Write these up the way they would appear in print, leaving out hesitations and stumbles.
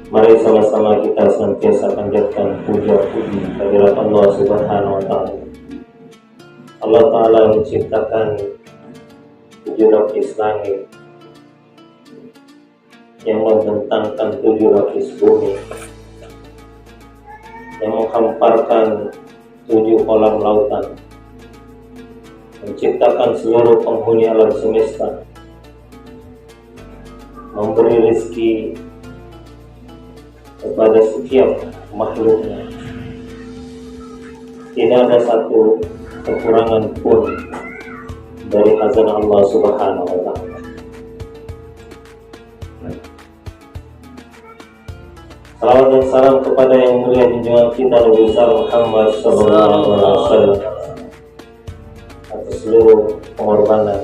Mari sama-sama kita senantiasa panjatkan puja-puji kehadirat Allah Subhanahu wa Ta'ala. Allah Ta'ala menciptakan 7 lapis langit yang membentangkan 7 lapis bumi, yang menghamparkan 7 kolam lautan, menciptakan seluruh penghuni alam semesta, memberi rezeki kepada setiap makhluknya. Tidak ada satu kekurangan pun dari khazanah Allah Subhanahu wa Ta'ala. Salawat dan salam kepada yang mulia junjungan kita Nabi besar Muhammad sallallahu alaihi wasallam atas seluruh pengorbanan,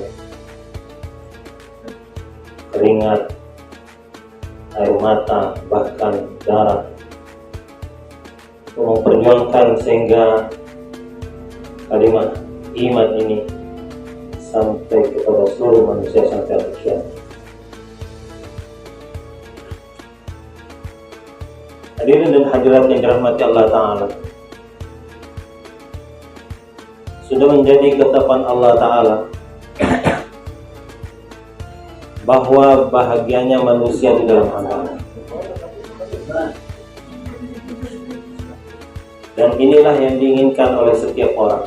keringat, air mata, bahkan darah untuk memperjuangkan sehingga kalimat iman ini sampai kepada seluruh manusia sampai akhir kiamat. Hadirin dan hadirat yang dirahmati Allah Ta'ala, sudah menjadi ketetapan Allah Ta'ala bahwa bahagianya manusia di dalam agama. Dan inilah yang diinginkan oleh setiap orang.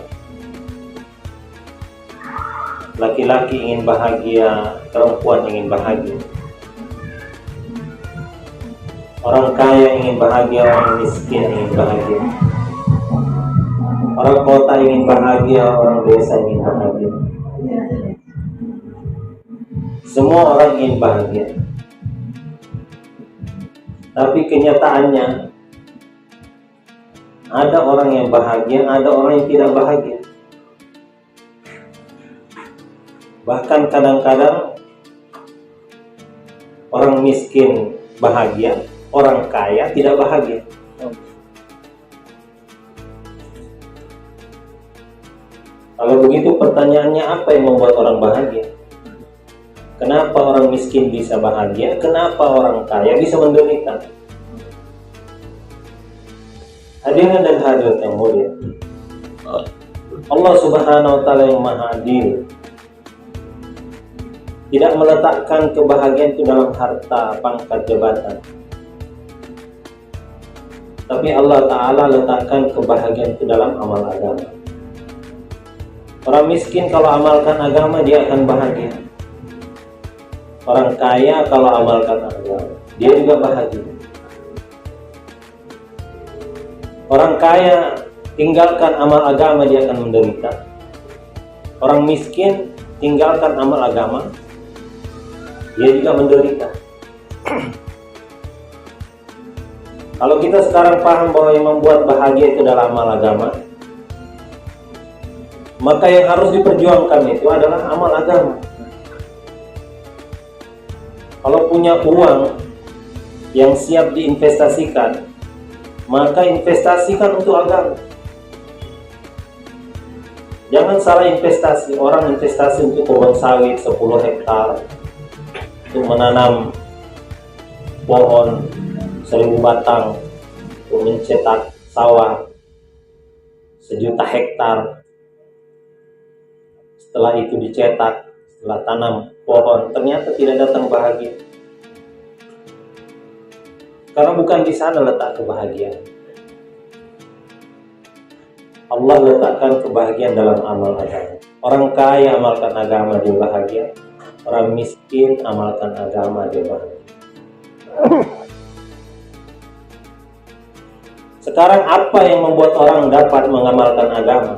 Laki-laki ingin bahagia, perempuan ingin bahagia. Orang kaya ingin bahagia, orang miskin ingin bahagia. Orang kota ingin bahagia, orang desa ingin bahagia. Semua orang ingin bahagia. Tapi kenyataannya ada orang yang bahagia, ada orang yang tidak bahagia. Bahkan kadang-kadang orang miskin bahagia, orang kaya tidak bahagia. Kalau begitu pertanyaannya, apa yang membuat orang bahagia? Kenapa orang miskin bisa bahagia? Kenapa orang kaya bisa menderita? Hadirin dan hadirat yang mulia, Allah Subhanahu wa Ta'ala yang Maha Adil tidak meletakkan kebahagiaan itu dalam harta, pangkat, jabatan. Tapi Allah Ta'ala letakkan kebahagiaan itu dalam amal agama. Orang miskin kalau amalkan agama dia akan bahagia. Orang kaya kalau amalkan agama dia juga bahagia. Orang kaya tinggalkan amal agama dia akan menderita. Orang miskin tinggalkan amal agama dia juga menderita. Kalau kita sekarang paham bahwa yang membuat bahagia itu adalah amal agama, maka yang harus diperjuangkan itu adalah amal agama. Kalau punya uang yang siap diinvestasikan, maka investasikan untuk agama. Jangan salah investasi. Orang investasi untuk kebun sawit 10 hektar, untuk menanam pohon 1000 batang, untuk mencetak sawah 1.000.000 hektar. Setelah itu dicetak, setelah tanam pohon, ternyata tidak datang bahagia. Karena bukan di sana letak kebahagiaan. Allah letakkan kebahagiaan dalam amal agama. Orang kaya amalkan agama dia bahagia. Orang miskin amalkan agama dia bahagia. Sekarang apa yang membuat orang dapat mengamalkan agama?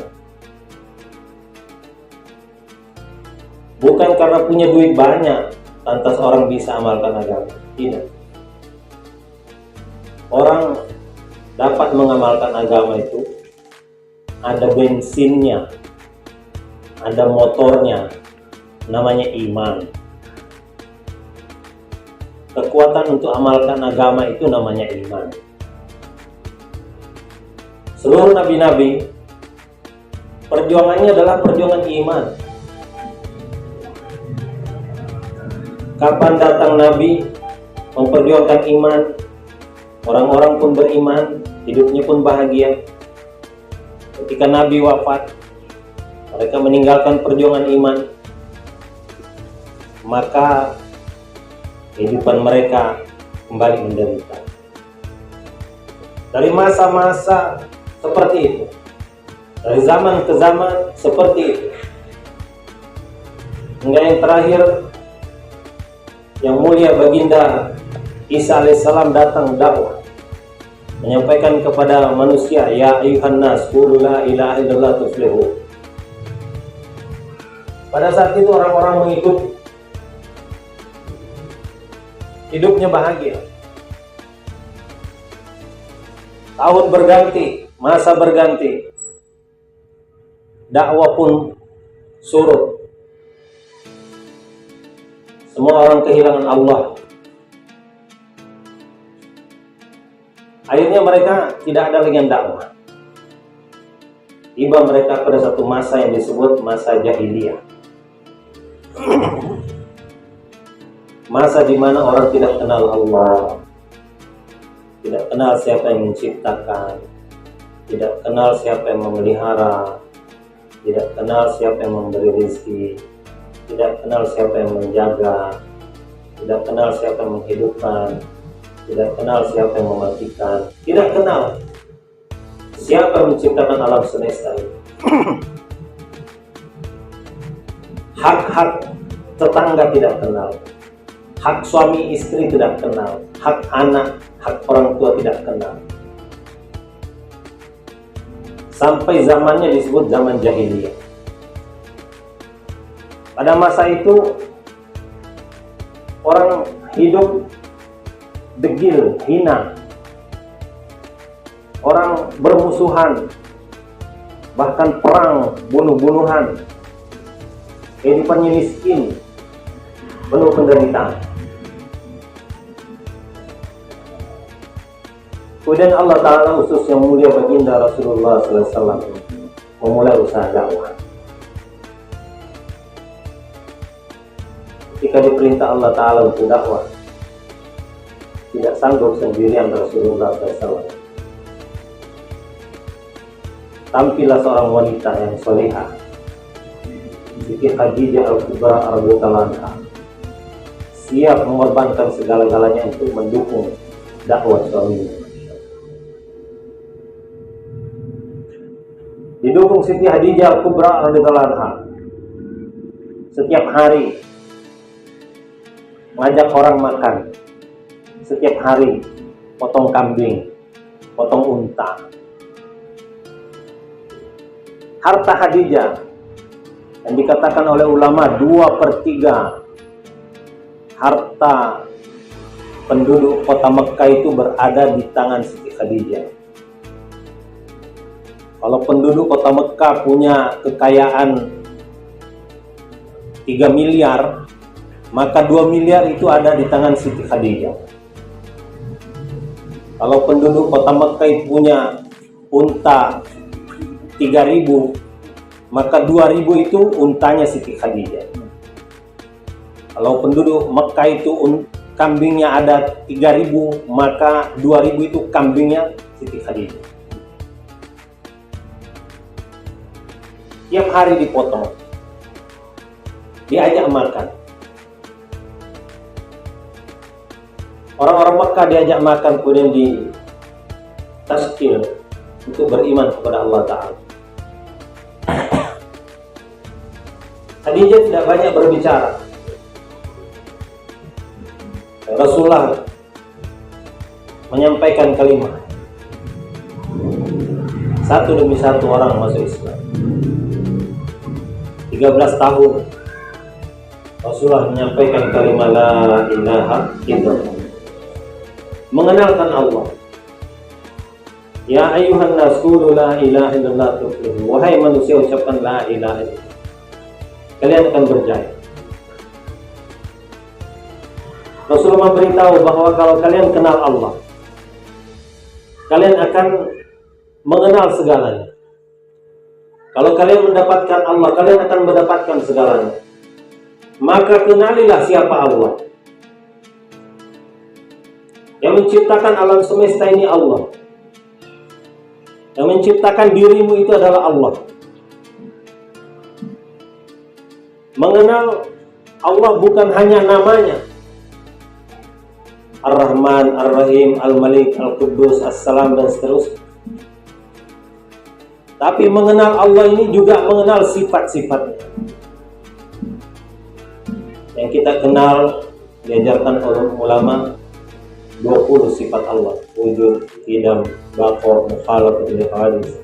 Bukan karena punya duit banyak, lantas orang bisa amalkan agama. Tidak. Orang dapat mengamalkan agama itu ada bensinnya, ada motornya, namanya iman. Kekuatan untuk amalkan agama itu namanya iman. Seluruh nabi-nabi perjuangannya adalah perjuangan iman. Kapan datang nabi memperjuangkan iman? Orang-orang pun beriman, hidupnya pun bahagia. Ketika Nabi wafat, mereka meninggalkan perjuangan iman, maka kehidupan mereka kembali menderita. Dari masa-masa seperti itu, dari zaman ke zaman seperti itu, hingga yang terakhir, yang mulia baginda Isa alaihissalam datang dakwah, menyampaikan kepada manusia, ya ayuhan nas, qulu la ilaha illallah tuflihu. Pada saat itu orang-orang mengikut, hidupnya bahagia. Tahun berganti, masa berganti, dakwah pun surut. Semua orang kehilangan Allah. Akhirnya mereka tidak ada lagi yang dakwah. Tiba mereka pada satu masa yang disebut masa jahiliyah. Masa di mana orang tidak kenal Allah, tidak kenal siapa yang menciptakan, tidak kenal siapa yang memelihara, tidak kenal siapa yang memberi rezeki, tidak kenal siapa yang menjaga, tidak kenal siapa yang menghidupkan, tidak kenal siapa yang mematikan, tidak kenal siapa yang menciptakan alam semesta ini. Hak-hak tetangga tidak kenal, hak suami istri tidak kenal, hak anak, hak orang tua tidak kenal. Sampai zamannya disebut zaman jahiliyah. Pada masa itu orang hidup degil, hina, orang bermusuhan, bahkan perang, bunuh-bunuhan, kehidupannya miskin, penuh penderitaan. Kemudian Allah Ta'ala khusus yang mulia baginda Rasulullah SAW memulai usaha dakwah. Ketika diperintah Allah Ta'ala untuk dakwah, tidak sanggup sendirian Rasulullah SAW. Tampillah seorang wanita yang solehah, Siti Khadijah Al-Kubra radhiyallahu anha, siap mengorbankan segala-galanya untuk mendukung dakwah suaminya. Didukung Siti Khadijah Al-Kubra radhiyallahu anha, setiap hari mengajak orang makan, setiap hari potong kambing, potong unta. Harta Khadijah yang dikatakan oleh ulama 2/3 harta penduduk kota Mekah itu berada di tangan Siti Khadijah. Kalau penduduk kota Mekah punya kekayaan 3 miliar, maka 2 miliar itu ada di tangan Siti Khadijah. Kalau penduduk kota Mekah punya unta 3.000, maka 2.000 itu untanya Siti Khadijah. Kalau penduduk Mekah itu kambingnya ada 3.000, maka 2.000 itu kambingnya Siti Khadijah. Tiap hari dipotong, diajak makan. Orang-orang Mekah diajak makan, kemudian ditazkir untuk beriman kepada Allah Ta'ala. Khadijah tidak banyak berbicara. Rasulullah menyampaikan kalimat, satu demi satu orang masuk Islam. 13 tahun Rasulullah menyampaikan kalimat la ilaha illallah, mengenalkan Allah. Ya ayuhan nas qulu la ilaha illallah tuflihu. Wahai manusia, ucapkan la ilaha illallah, kalian akan berjaya. Rasulullah memberitahu bahwa kalau kalian kenal Allah, kalian akan mengenal segalanya. Kalau kalian mendapatkan Allah, kalian akan mendapatkan segalanya. Maka kenalilah siapa Allah. Yang menciptakan alam semesta ini Allah. Yang menciptakan dirimu itu adalah Allah. Mengenal Allah bukan hanya namanya, Ar-Rahman, Ar-Rahim, Al-Malik, Al-Quddus, As-Salam, dan seterusnya. Tapi mengenal Allah ini juga mengenal sifat-sifatnya. Yang kita kenal, diajarkan oleh ulama, 20 sifat Allah. Wujud, qidam, baqa, mukhalaf, hadis.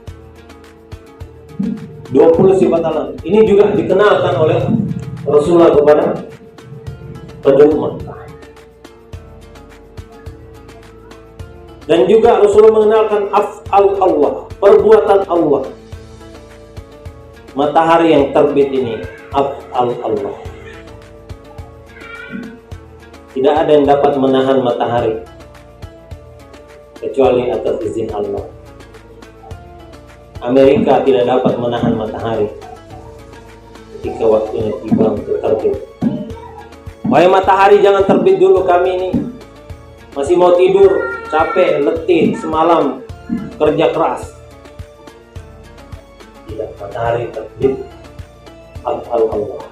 20 sifat Allah. Ini juga dikenalkan oleh Rasulullah kepada penduduk Makkah. Dan juga Rasulullah mengenalkan af'al Allah, perbuatan Allah. Matahari yang terbit ini af'al Allah. Tidak ada yang dapat menahan matahari kecuali atas izin Allah. Amerika tidak dapat menahan matahari ketika waktunya tiba untuk terbit. Wahai matahari, jangan terbit dulu, kami ini masih mau tidur, capek, letih, semalam kerja keras. Tidak, matahari terbit af'al Allah.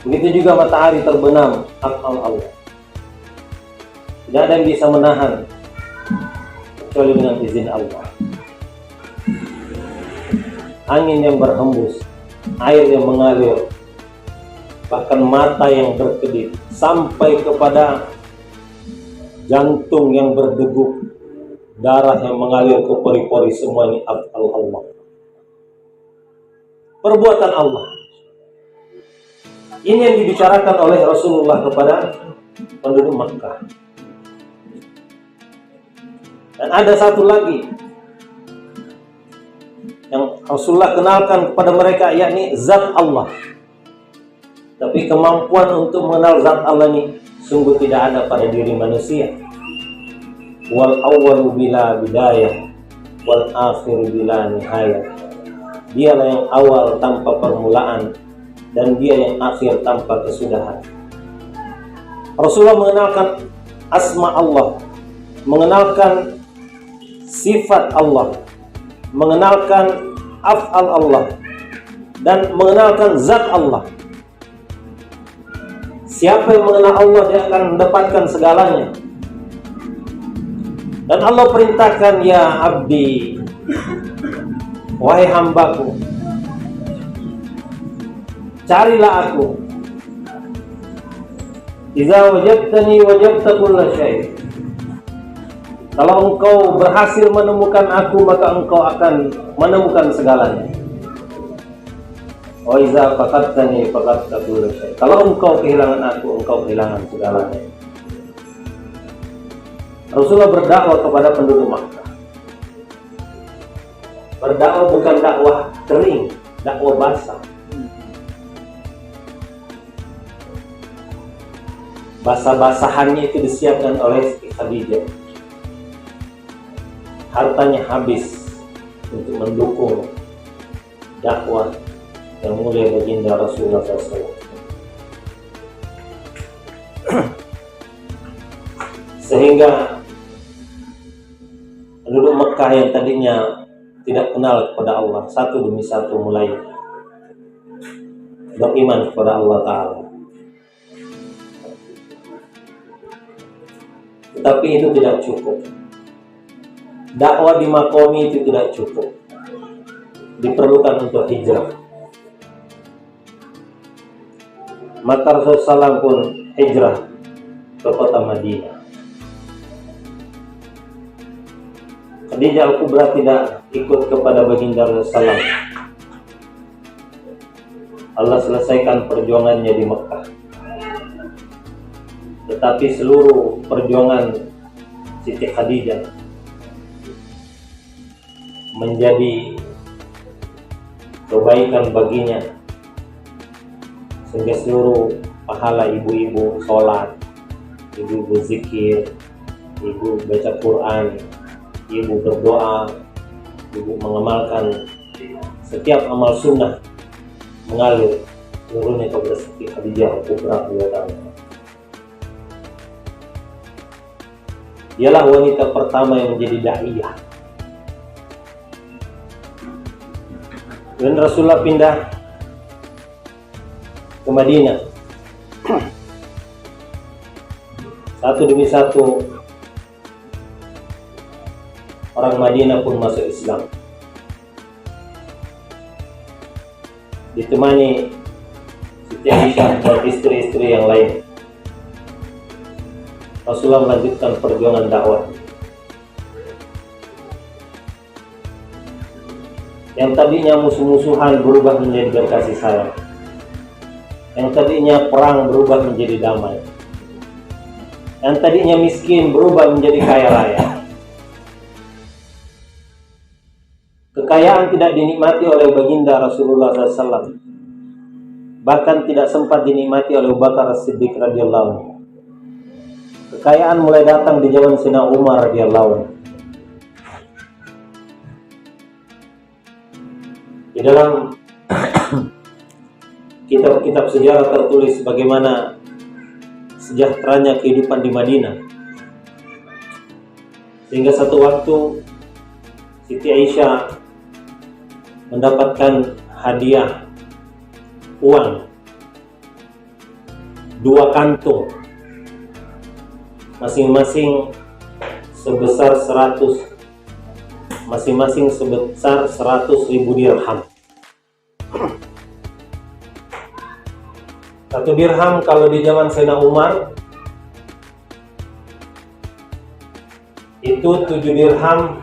Begitu juga matahari terbenam af'al Allah. Tidak ada yang bisa menahan kecuali dengan izin Allah. Angin yang berhembus, air yang mengalir, bahkan mata yang berkedip, sampai kepada jantung yang berdegup, darah yang mengalir ke pori-pori, semua ini af'al Allah. Perbuatan Allah. Ini yang dibicarakan oleh Rasulullah kepada penduduk Makkah. Dan ada satu lagi yang Rasulullah kenalkan kepada mereka, yakni zat Allah. Tapi kemampuan untuk mengenal zat Allah ini sungguh tidak ada pada diri manusia. Wal awwalu bila bidayah, wal akhiru bila nihayah. Dialah yang awal tanpa permulaan, dan dia yang akhir tanpa kesudahan. Rasulullah mengenalkan asma Allah, mengenalkan sifat Allah, mengenalkan af'al Allah, dan mengenalkan zat Allah. Siapa yang mengenal Allah, dia akan mendapatkan segalanya. Dan Allah perintahkan, ya abdi, wahai hambaku, carilah aku. Idza wajadtani wajadta kulla syai'. Kalau engkau berhasil menemukan aku, maka engkau akan menemukan segalanya. Wa idza faqadtani faqadta kulla syai'. Kalau engkau kehilangan aku, engkau kehilangan segalanya. Rasulullah berdakwah kepada penduduk Makkah. Berdakwah bukan dakwah kering, dakwah basah. Basah-basahannya itu disiapkan oleh Khadijah. Hartanya habis untuk mendukung dakwah yang mulia baginda Rasulullah SAW. Sehingga penduduk Mekah yang tadinya tidak kenal kepada Allah, satu demi satu mulai beriman kepada Allah Ta'ala. Tetapi itu tidak cukup. Dakwah di makomi itu tidak cukup. Diperlukan untuk hijrah. Maka Rasulullah SAW pun hijrah ke kota Madinah. Khadijah Al-Kubra tidak ikut kepada baginda Rasulullah SAW. Allah selesaikan perjuangannya di Mekah. Tetapi seluruh perjuangan Siti Khadijah menjadi kebaikan baginya, sehingga seluruh pahala ibu-ibu sholat, ibu-ibu zikir, ibu baca Quran, ibu berdoa, ibu mengamalkan setiap amal sunnah mengalir seluruhnya kepada Siti Khadijah Al-Kubra. Dialah wanita pertama yang menjadi da'iyah. Dan Rasulullah pindah ke Madinah. Satu demi satu orang Madinah pun masuk Islam, ditemani Siti Aisyah dan istri-istri yang lain. Rasulullah melanjutkan perjuangan dakwah. Yang tadinya musuh-musuhan berubah menjadi berkasih sayang. Yang tadinya perang berubah menjadi damai. Yang tadinya miskin berubah menjadi kaya raya. Kekayaan tidak dinikmati oleh baginda Rasulullah SAW. Bahkan tidak sempat dinikmati oleh Abu Bakar As-Siddiq radhiyallahu anhu. Kekayaan mulai datang di zaman Sayyidina Umar radhiyallahu anhu. Di dalam kitab-kitab sejarah tertulis bagaimana sejahteranya kehidupan di Madinah. Sehingga satu waktu Siti Aisyah mendapatkan hadiah uang 2 kantung, masing-masing sebesar 100.000 dirham. 1 dirham kalau di zaman Sayyidina Umar itu 7 dirham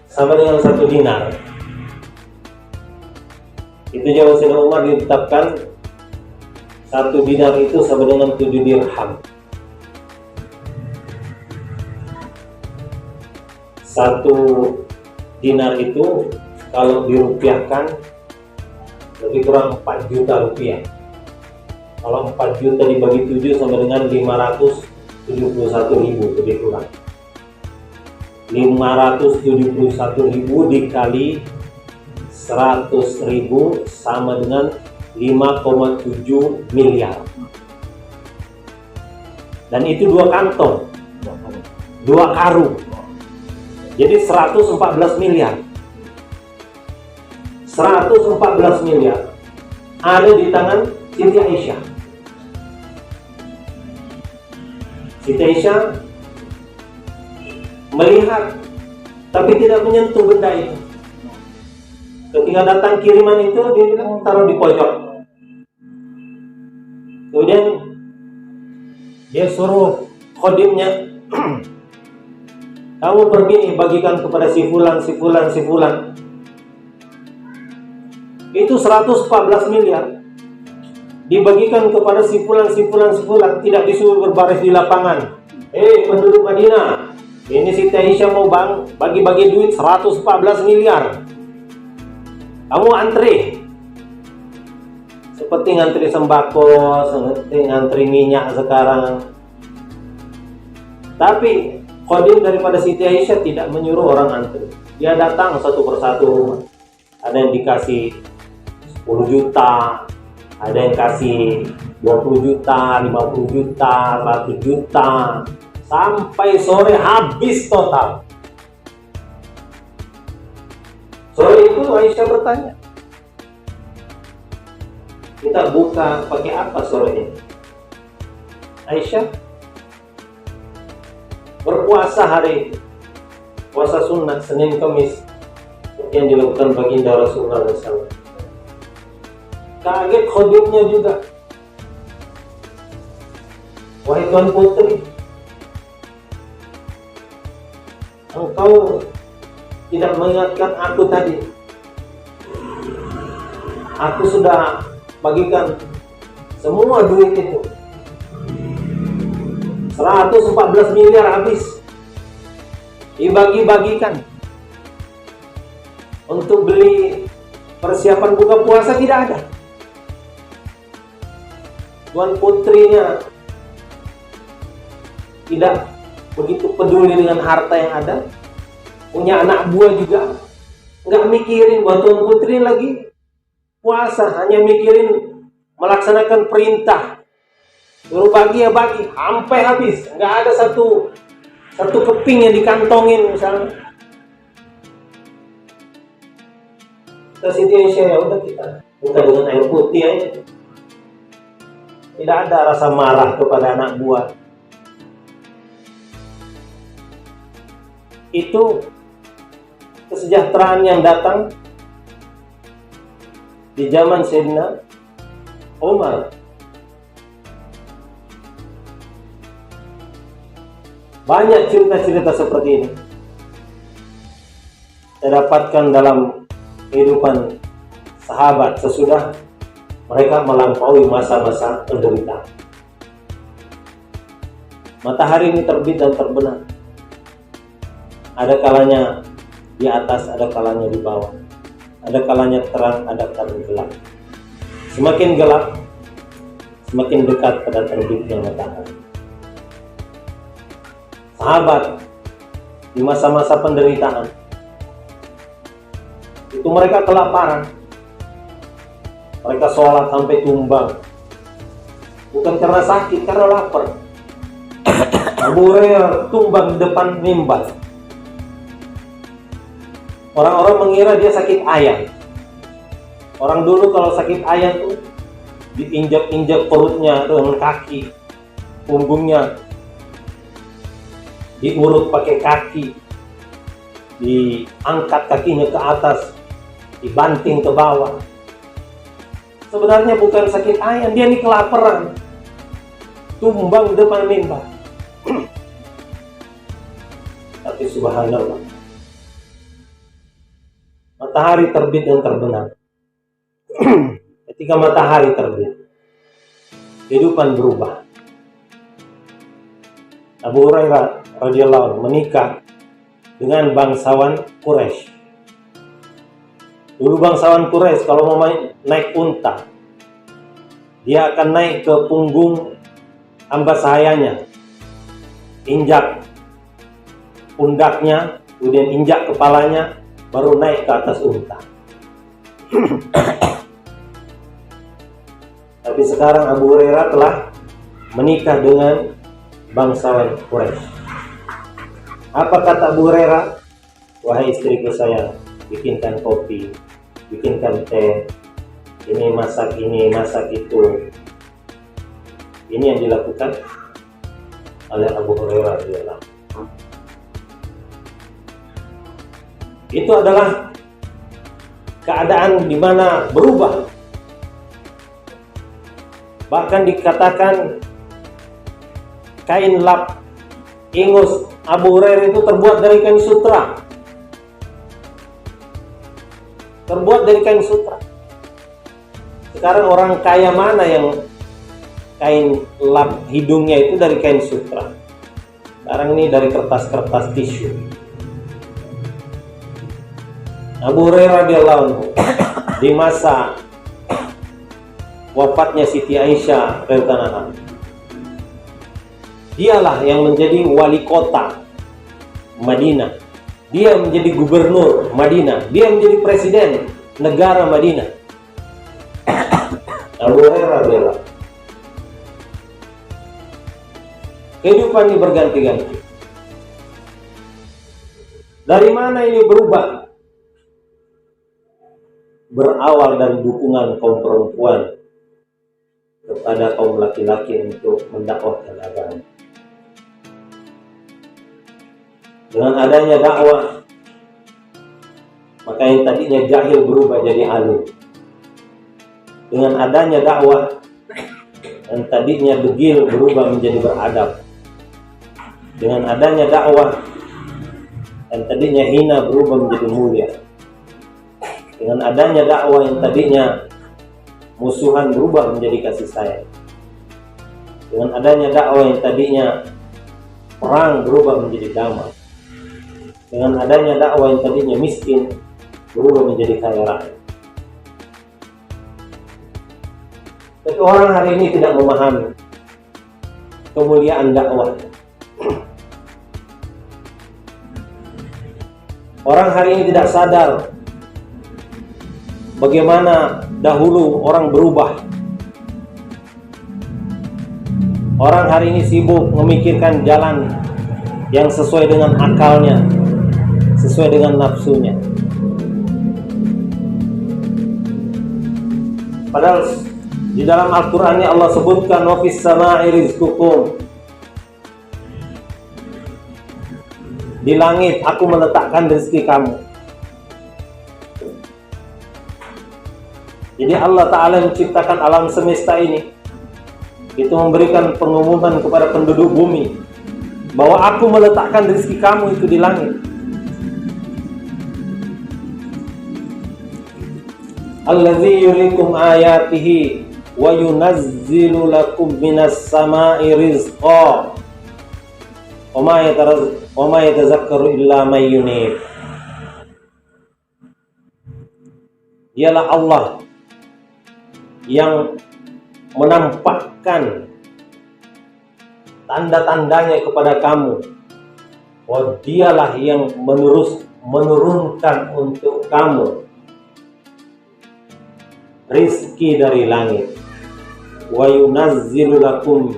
sama dengan 1 dinar. Itu zaman Sayyidina Umar ditetapkan 1 dinar itu sama dengan 7 dirham. 1 dinar itu kalau dirupiahkan lebih kurang 4 juta rupiah. Kalau 4 juta dibagi 7 sama dengan 571.000 lebih kurang. 571.000 dikali 100.000 sama dengan 5,7 miliar. Dan itu 2 kantong, 2 karung. Jadi 114 miliar. 114 miliar ada di tangan Siti Aisyah. Siti Aisyah melihat tapi tidak menyentuh benda itu. Ketika datang kiriman itu, dia bilang taruh di pojok. Kemudian dia suruh khodimnya, kamu pergi nih bagikan kepada si fulan, si fulan, si fulan. Itu 114 miliar dibagikan kepada si fulan, si fulan, si fulan. Tidak disuruh berbaris di lapangan. Penduduk Madinah, ini Siti Aisyah mau bagi-bagi duit 114 miliar. Kamu antri. Seperti ngantri sembako, seperti ngantri minyak sekarang. Tapi khodim daripada Siti Aisyah tidak menyuruh orang antri. Dia datang satu persatu rumah. Ada yang dikasih 10 juta, ada yang kasih 20 juta, 50 juta, 100 juta, sampai sore habis total. Sore itu Aisyah bertanya, kita buka pakai apa sore ini? Aisyah berpuasa hari itu, puasa sunnah Senin Kamis yang dilakukan baginda Rasulullah SAW. Kaget khodimnya juga. Wahai Tuan Putri, engkau tidak mengingatkan aku tadi. Aku sudah bagikan semua duit itu. 114 miliar habis. Dibagi-bagikan. Untuk beli persiapan buka puasa tidak ada. Tuan putrinya tidak begitu peduli dengan harta yang ada. Punya anak buah juga nggak mikirin buat Tuan putri lagi puasa, hanya mikirin melaksanakan perintah. Suruh bagi ya bagi, sampai habis. Nggak ada Satu keping yang dikantongin misalnya. Kita Siti Aisyah, ya udah kita buka dengan air putih aja. Tidak ada rasa marah kepada anak buah. Itu kesejahteraan yang datang di zaman Sayyidina Umar. Banyak cerita-cerita seperti ini saya dapatkan dalam kehidupan sahabat sesudah mereka melampaui masa-masa penderitaan. Matahari ini terbit dan terbenam. Ada kalanya di atas, ada kalanya di bawah. Ada kalanya terang, ada kalanya gelap. Semakin gelap, semakin dekat pada terbitnya matahari. Sahabat di masa-masa penderitaan itu mereka kelaparan. Mereka sholat sampai tumbang, bukan karena sakit, karena lapar. Abu Hurairah tumbang di depan mimbar. Orang-orang mengira dia sakit ayam. Orang dulu kalau sakit ayam tuh diinjak-injak perutnya dengan kaki, punggungnya diurut pakai kaki, diangkat kakinya ke atas, dibanting ke bawah. Sebenarnya bukan sakit ayam, dia ini kelaparan. Tumbang di depan mimbar. Tapi subhanallah, matahari terbit dan terbenam. Ketika matahari terbit, kehidupan berubah. Abu Hurairah radhiyallahu anhu menikah dengan bangsawan Quraisy. Dulu bangsawan Quraisy kalau mau naik unta, dia akan naik ke punggung hamba sahayanya, injak pundaknya, kemudian injak kepalanya, baru naik ke atas unta. Tapi sekarang Abu Hurairah telah menikah dengan bangsawan Quraisy. Apa kata Abu Hurairah? Wahai istriku sayang, bikinkan kopi, bikinkan teh, ini masak itu. Ini yang dilakukan oleh Abu Hurairah radhiyallahu anhu. Itu adalah keadaan di mana berubah. Bahkan dikatakan kain lap ingus Abu Hurairah itu terbuat dari kain sutra. Terbuat dari kain sutra. Sekarang orang kaya mana yang kain lap hidungnya itu dari kain sutra? Sekarang ini dari kertas-kertas tisu. Abu Hurairah radhiyallahu anhu di masa wafatnya Siti Aisyah radhiyallahu anha, dialah yang menjadi wali kota Madinah. Dia menjadi gubernur Madinah. Dia menjadi presiden negara Madinah. Abu Hurairah radhiyallahu anhu. Kehidupan ini berganti-ganti. Dari mana ini berubah? Berawal dari dukungan kaum perempuan kepada kaum laki-laki untuk mendakwahkan agama. Dengan adanya dakwah, maka yang tadinya jahil berubah jadi alim. Dengan adanya dakwah, yang tadinya degil berubah menjadi beradab. Dengan adanya dakwah, yang tadinya hina berubah menjadi mulia. Dengan adanya dakwah yang tadinya musuhan berubah menjadi kasih sayang. Dengan adanya dakwah yang tadinya perang berubah menjadi damai. Dengan adanya dakwah yang tadinya miskin berubah menjadi kaya raya. Tapi orang hari ini tidak memahami kemuliaan dakwah. Orang hari ini tidak sadar bagaimana dahulu orang berubah. Orang hari ini sibuk memikirkan jalan yang sesuai dengan akalnya, sesuai dengan nafsunya. Padahal di dalam Al-Qur'an Allah sebutkan wa fis sama'i rizqukum. Di langit aku meletakkan rezeki kamu. Jadi Allah Ta'ala menciptakan alam semesta ini, itu memberikan pengumuman kepada penduduk bumi bahwa aku meletakkan rezeki kamu itu di langit. Allazi yurikum ayatihi wa yunazzilu lakum minas sama'i rizqa wa ma yatazakkaru illa may yunib. Dialah Allah yang menampakkan tanda-tandanya kepada kamu. Oh, dialah yang menurunkan untuk kamu rizki dari langit. Wa yunazzilu lakum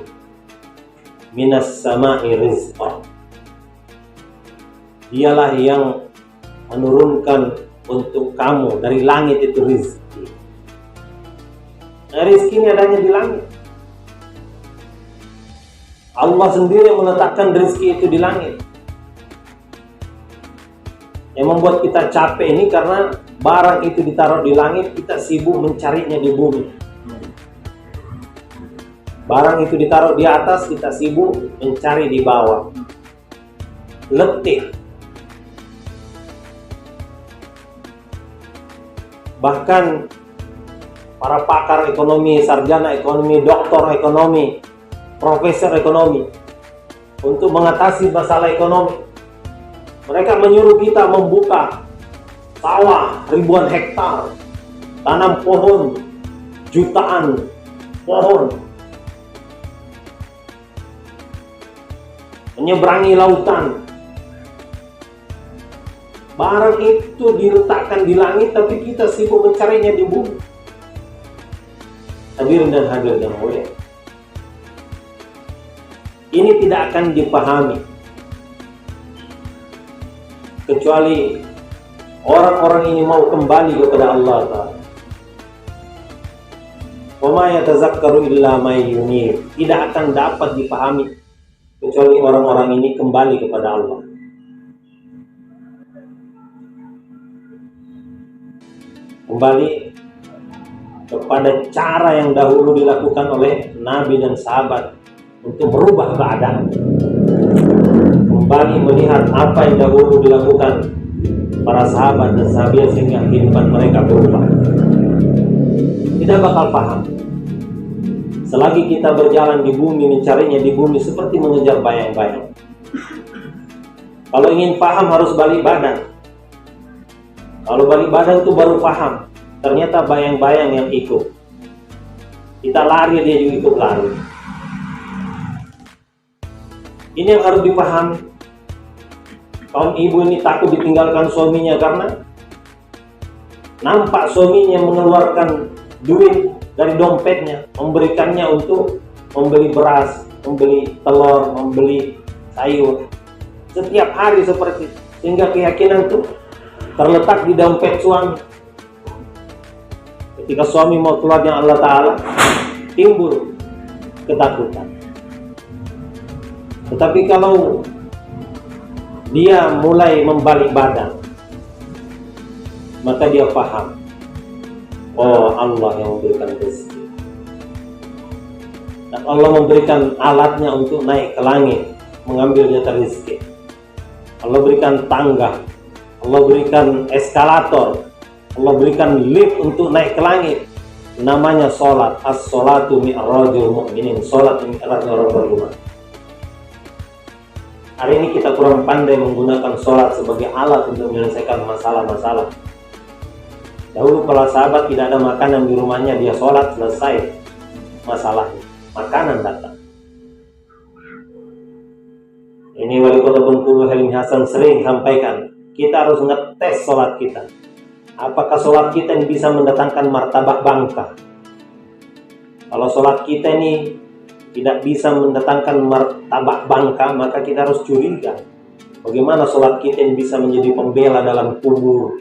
minas sama'i rizqa. Dialah yang menurunkan untuk kamu dari langit itu rizki. Nah, rizki ini adanya di langit. Allah sendiri meletakkan rizki itu di langit. Yang membuat kita capek ini karena barang itu ditaruh di langit, kita sibuk mencarinya di bumi. Barang itu ditaruh di atas, kita sibuk mencari di bawah. Letih. Bahkan para pakar ekonomi, sarjana ekonomi, doktor ekonomi, profesor ekonomi, untuk mengatasi masalah ekonomi, mereka menyuruh kita membuka sawah ribuan hektar, tanam pohon jutaan pohon, menyeberangi lautan. Barang itu diletakkan di langit, tapi kita sibuk mencarinya di bumi. Hadirin dan hadirat yang mulia, ini tidak akan dipahami kecuali orang-orang ini mau kembali kepada Allah Ta'ala. Wa ma yatazakkaru illa may yunib. Tidak akan dapat dipahami kecuali orang-orang ini kembali kepada Allah. Kembali kepada cara yang dahulu dilakukan oleh Nabi dan sahabat untuk merubah keadaan. Kembali melihat apa yang dahulu dilakukan para sahabat dan sahabat sehingga kehidupan mereka berubah. Tidak bakal paham selagi kita berjalan di bumi, mencarinya di bumi seperti mengejar bayang-bayang. Kalau ingin paham harus balik badan. Kalau balik badan itu baru paham. Ternyata bayang-bayang yang ikut. Kita lari, dia juga ikut lari. Ini yang harus dipahami. Kaum ibu ini takut ditinggalkan suaminya karena nampak suaminya mengeluarkan duit dari dompetnya, memberikannya untuk membeli beras, membeli telur, membeli sayur. Setiap hari seperti itu. Sehingga keyakinan itu terletak di dompet suami. Ketika suami mau keluar dengan Allah Ta'ala, timbul ketakutan. Tetapi kalau dia mulai membalik badan, maka dia paham, oh Allah yang memberikan rezeki. Dan Allah memberikan alatnya untuk naik ke langit, mengambil jatah rezeki. Allah berikan tangga, Allah berikan eskalator, Allah berikan lift untuk naik ke langit. Namanya sholat. As-sholatu mi'rajul mu'minin. Sholat mi'rajul orang beriman. Hari ini kita kurang pandai menggunakan sholat sebagai alat untuk menyelesaikan masalah-masalah. Dahulu kalau sahabat tidak ada makanan di rumahnya, dia sholat, selesai masalahnya. Makanan datang. Ini Wali Kota Bengkulu Halim Hasan sering sampaikan, kita harus ngetes sholat kita. Apakah sholat kita ini bisa mendatangkan martabak bangka? Kalau sholat kita ini tidak bisa mendatangkan martabak bangka, maka kita harus curiga. Bagaimana sholat kita ini bisa menjadi pembela dalam kubur,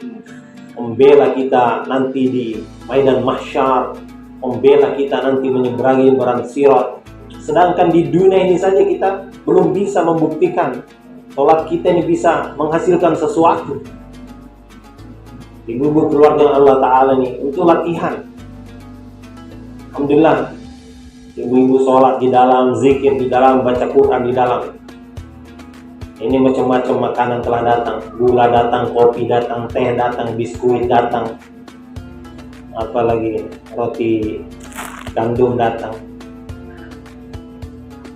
membela kita nanti di Maidan Mahsyar, membela kita nanti menyeberangi jembatan Sirat. Sedangkan di dunia ini saja kita belum bisa membuktikan sholat kita ini bisa menghasilkan sesuatu. Ibu-ibu keluarga Allah Ta'ala ini untuk latihan. Alhamdulillah, ibu-ibu sholat di dalam, zikir di dalam, baca Quran di dalam. Ini macam-macam makanan telah datang. Gula datang, kopi datang, teh datang, biskuit datang. Apalagi roti gandum datang.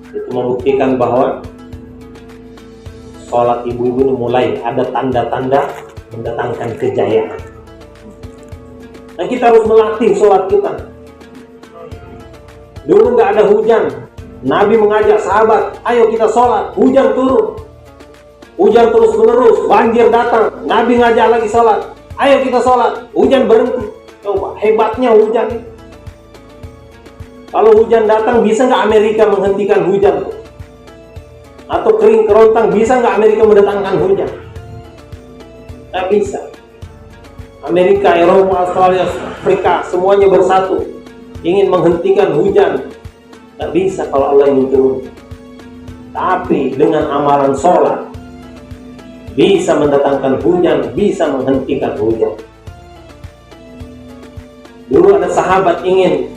Itu membuktikan bahwa sholat ibu-ibu ini mulai ada tanda-tanda mendatangkan kejayaan. Dan kita harus melatih sholat kita. Dulu nggak ada hujan, Nabi mengajak sahabat, ayo kita sholat. Hujan turun, hujan terus menerus, banjir datang, Nabi ngajak lagi sholat, ayo kita sholat. Hujan berhenti. Coba hebatnya hujan. Kalau hujan datang, bisa nggak Amerika menghentikan hujan? Atau kering kerontang, bisa nggak Amerika mendatangkan hujan? Nggak bisa. Amerika, Eropa, Australia, Afrika, semuanya bersatu ingin menghentikan hujan. Nggak bisa kalau Allah ingin turun. Tapi dengan amalan sholat bisa mendatangkan hujan, bisa menghentikan hujan. Dulu ada sahabat ingin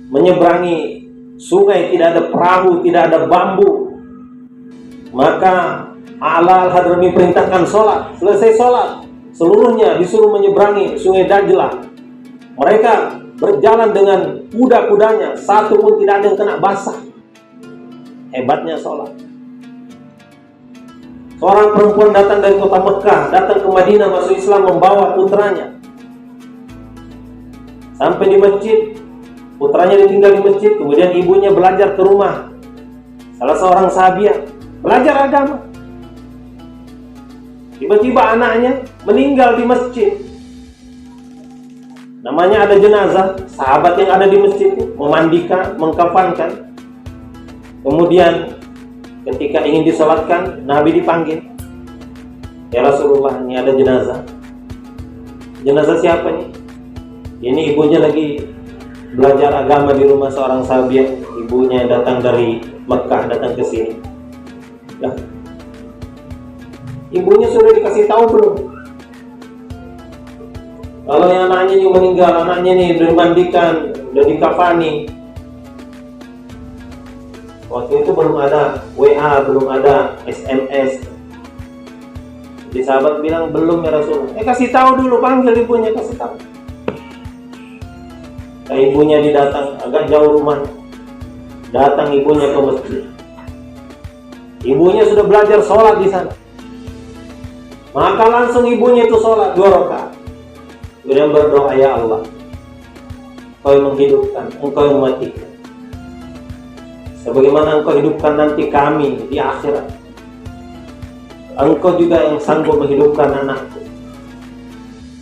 menyeberangi sungai, tidak ada perahu, tidak ada bambu. Maka A'la al-Hadrami perintahkan sholat. Selesai sholat, seluruhnya disuruh menyeberangi sungai Dajlah. Mereka berjalan dengan kuda-kudanya, satu pun tidak ada yang kena basah. Hebatnya sholat. Seorang perempuan datang dari kota Mekah, datang ke Madinah masuk Islam membawa putranya. Sampai di masjid, putranya ditinggal di masjid, kemudian ibunya belajar ke rumah salah seorang sahabiah, belajar agama. Tiba-tiba anaknya meninggal di masjid. Namanya ada jenazah, sahabat yang ada di masjid itu memandikan, mengkafankan. Kemudian ketika ingin disolatkan, Nabi dipanggil. Ya Rasulullah, ini ada jenazah. Jenazah siapa nih? Ini ibunya lagi belajar agama di rumah seorang sahabat. Ibunya datang dari Mekah, datang ke sini. Nah, ibunya sudah dikasih tahu belum? Kalau yang anaknya yang meninggal, anaknya nih udah dimandikan, udah dikafani. Waktu itu belum ada WA, belum ada SMS. Jadi sahabat bilang belum ya Rasul. Kasih tahu dulu, panggil ibunya, kasih tahu. Nah, ibunya didatang, agak jauh rumah. Datang ibunya ke masjid. Ibunya sudah belajar sholat di sana. Maka langsung ibunya itu sholat 2 rakaat. Kemudian berdoa, ya Allah, Engkau yang menghidupkan, Engkau yang mematikan. Sebagaimana Engkau hidupkan nanti kami di akhirat, Engkau juga yang sanggup menghidupkan anakku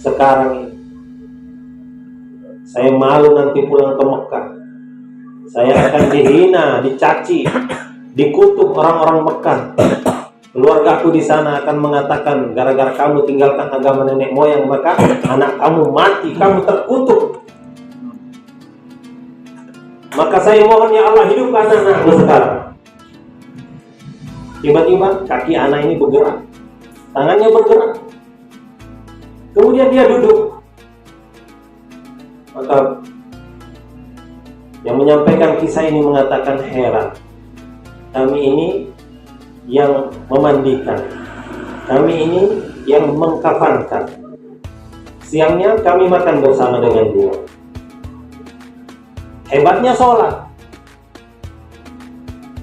sekarang ini. Saya malu nanti pulang ke Mekah. Saya akan dihina, dicaci, dikutuk orang-orang Mekah. Keluargaku di sana akan mengatakan, gara-gara kamu tinggalkan agama nenek moyang, maka anak kamu mati, kamu terkutuk. Maka saya mohon ya Allah, hidupkan anakku sekarang. Tiba-tiba kaki anak ini bergerak, tangannya bergerak. Kemudian dia duduk. Maka yang menyampaikan kisah ini mengatakan, heran, kami ini yang memandikan, kami ini yang mengkafankan. Siangnya kami makan bersama dengan dia. Hebatnya sholat.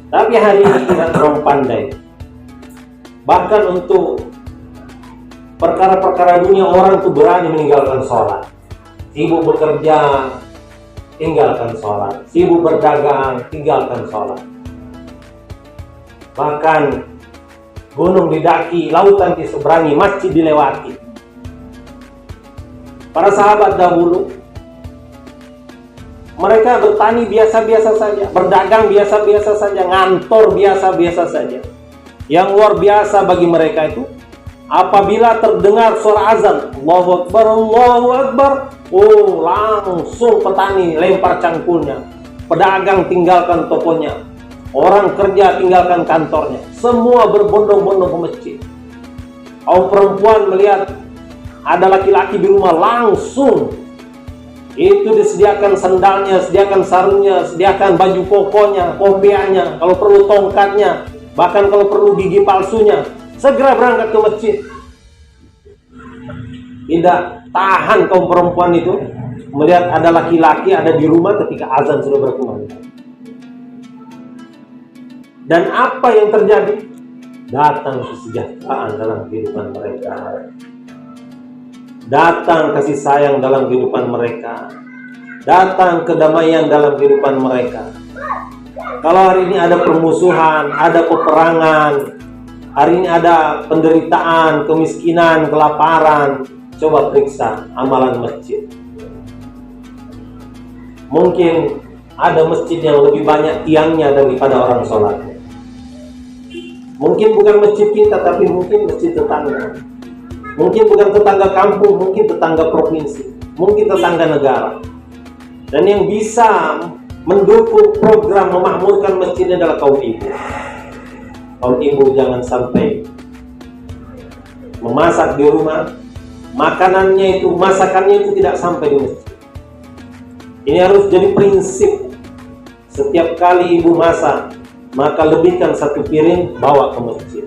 Tapi hari ini tidak terlalu pandai. Bahkan untuk perkara-perkara dunia, orang itu berani meninggalkan sholat. Sibuk bekerja, tinggalkan sholat. Sibuk berdagang, tinggalkan sholat. Bahkan gunung didaki, lautan diseberangi, masjid dilewati. Para sahabat dahulu, mereka bertani biasa-biasa saja, berdagang biasa-biasa saja, ngantor biasa-biasa saja. Yang luar biasa bagi mereka itu, apabila terdengar suara azan, Allahu Akbar, Allahu Akbar, oh langsung petani lempar cangkulnya, pedagang tinggalkan tokonya, orang kerja tinggalkan kantornya, semua berbondong-bondong ke masjid. Kaum perempuan melihat ada laki-laki di rumah, langsung itu disediakan sandalnya, sediakan sarungnya, sediakan baju kokonya, kopiahnya, kalau perlu tongkatnya, bahkan kalau perlu gigi palsunya, segera berangkat ke masjid. Tidak tahan kaum perempuan itu melihat ada laki-laki ada di rumah ketika azan sudah berkumandang. Dan apa yang terjadi? Datang kesejahteraan dalam kehidupan mereka, datang kasih sayang dalam kehidupan mereka, datang kedamaian dalam kehidupan mereka. Kalau hari ini ada permusuhan, ada peperangan, hari ini ada penderitaan, kemiskinan, kelaparan, coba periksa amalan masjid. Mungkin ada masjid yang lebih banyak tiangnya daripada orang sholat. Mungkin bukan masjid kita, tapi mungkin masjid tetangga. Mungkin bukan tetangga kampung, mungkin tetangga provinsi, mungkin tetangga negara. Dan yang bisa mendukung program memakmurkan masjid adalah kaum ibu. Kaum ibu jangan sampai memasak di rumah, makanannya itu, masakannya itu tidak sampai di masjid. Ini harus jadi prinsip. Setiap kali ibu masak, maka lebihkan 1 piring bawa ke masjid.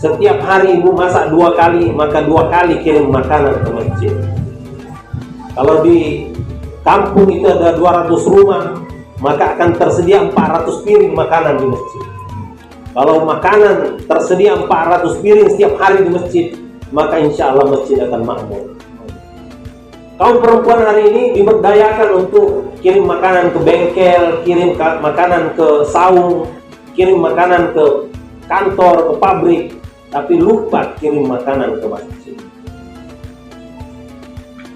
Setiap hari ibu masak 2 kali, maka 2 kali kirim makanan ke masjid. Kalau di kampung itu ada 200 rumah, maka akan tersedia 400 piring makanan di masjid. Kalau makanan tersedia 400 piring setiap hari di masjid, maka insya Allah masjid akan makmur. Kaum perempuan hari ini diberdayakan untuk kirim makanan ke bengkel, kirim makanan ke saung, kirim makanan ke kantor, ke pabrik, tapi lupa kirim makanan ke masjid.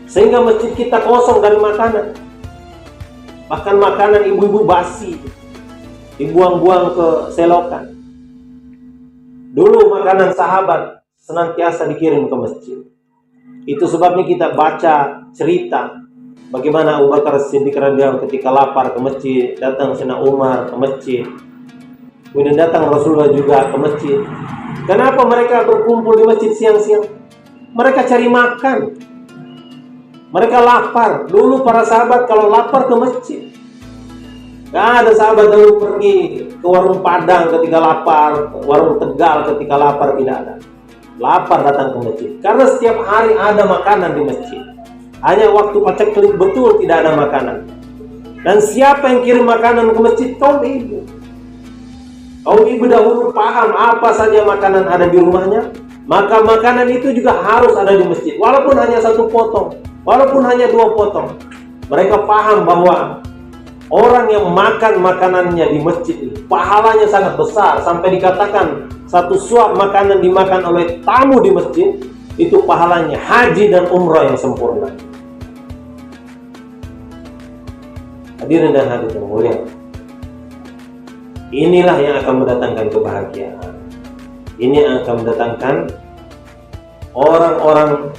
Sehingga masjid kita kosong dari makanan. Bahkan makanan ibu-ibu basi dibuang-buang ke selokan. Dulu makanan sahabat senantiasa dikirim ke masjid. Itu sebabnya kita baca cerita bagaimana Abu Bakar Siddiq radhiyallahu ketika lapar ke masjid, datang Sayyidina Umar ke masjid, kemudian datang Rasulullah juga ke masjid. Kenapa mereka berkumpul di masjid siang-siang? Mereka cari makan. Mereka lapar. Dulu para sahabat kalau lapar ke masjid. Gak ada sahabat dulu pergi ke warung Padang ketika lapar, warung Tegal ketika lapar, tidak ada. Lapar datang ke masjid. Karena setiap hari ada makanan di masjid. Hanya waktu paceklik betul tidak ada makanan. Dan siapa yang kirim makanan ke masjid? Kaum ibu. Kaum ibu dahulu paham apa saja makanan ada di rumahnya, maka makanan itu juga harus ada di masjid. Walaupun hanya 1 potong, walaupun hanya 2 potong. Mereka paham bahwa orang yang makan makanannya di masjid ini pahalanya sangat besar, sampai dikatakan 1 suap makanan dimakan oleh tamu di masjid itu pahalanya haji dan umrah yang sempurna. Hadirin dan hadirat yang mulia, inilah yang akan mendatangkan kebahagiaan. Ini yang akan mendatangkan orang-orang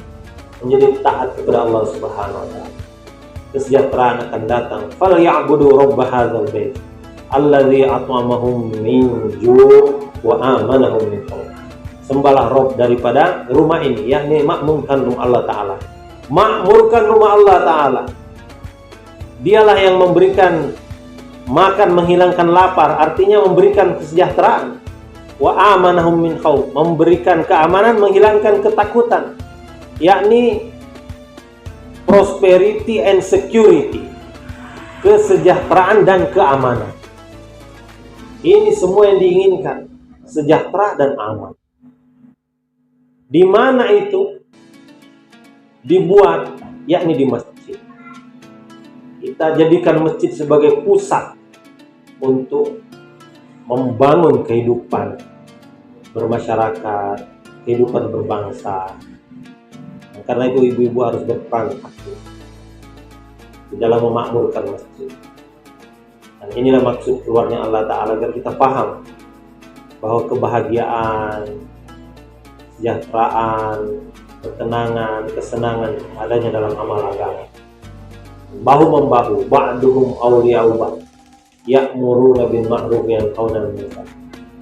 menjadi taat kepada Allah Subhanahu wa taala. Kesejahteraan akan datang. Falyabudu rabb hadzal bait alladzi at'amahum min ju' wa amanahum min khauf. Sembahlah Rabb daripada rumah ini, yakni makmurkan rumah Allah taala. Makmurkan rumah Allah taala. Dialah yang memberikan makan, menghilangkan lapar, artinya memberikan kesejahteraan. Wa amanahum min khauf, memberikan keamanan, menghilangkan ketakutan, yakni prosperity and security, kesejahteraan dan keamanan. Ini semua yang diinginkan, sejahtera dan aman. Di mana itu dibuat? Yakni di masjid. Kita jadikan masjid sebagai pusat untuk membangun kehidupan bermasyarakat, kehidupan berbangsa. Karena itu ibu-ibu harus berperan aktif di dalam memakmurkan masjid. Dan inilah maksud keluarnya Allah Ta'ala, agar kita paham bahwa kebahagiaan, kesejahteraan, ketenangan, kesenangan adanya dalam amal agama. Bahu membahu, ba'duhum awliya'u ba'd, ya'muruna bil ma'ruf wa yanhauna 'anil munkar.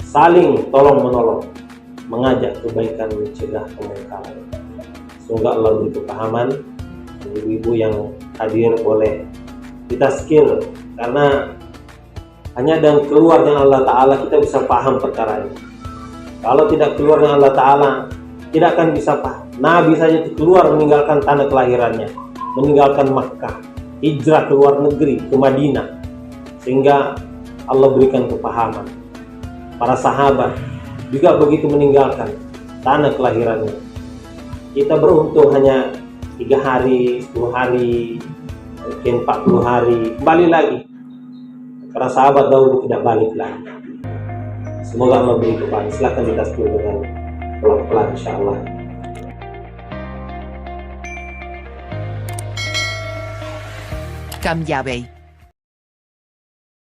Saling tolong menolong, mengajak kebaikan, mencegah kemungkaran. Semoga Allah beri kepahaman ibu-ibu yang hadir, boleh kita skill, karena hanya dengan keluar dengan Allah Ta'ala kita bisa paham perkara ini. Kalau tidak keluar dengan Allah Ta'ala, tidak akan bisa paham. Nabi saja keluar meninggalkan tanah kelahirannya, meninggalkan Makkah, hijrah ke luar negeri, ke Madinah, sehingga Allah berikan kepahaman. Para sahabat juga begitu meninggalkan tanah kelahirannya. Kita beruntung hanya 3 hari, 10 hari, mungkin 40 hari, kembali lagi. Para sahabat dahulu tidak balik lagi. Semoga Allah beri kepahaman. Silahkan kita sepuluh dengan pelan-pelan insyaAllah. Cambiabei.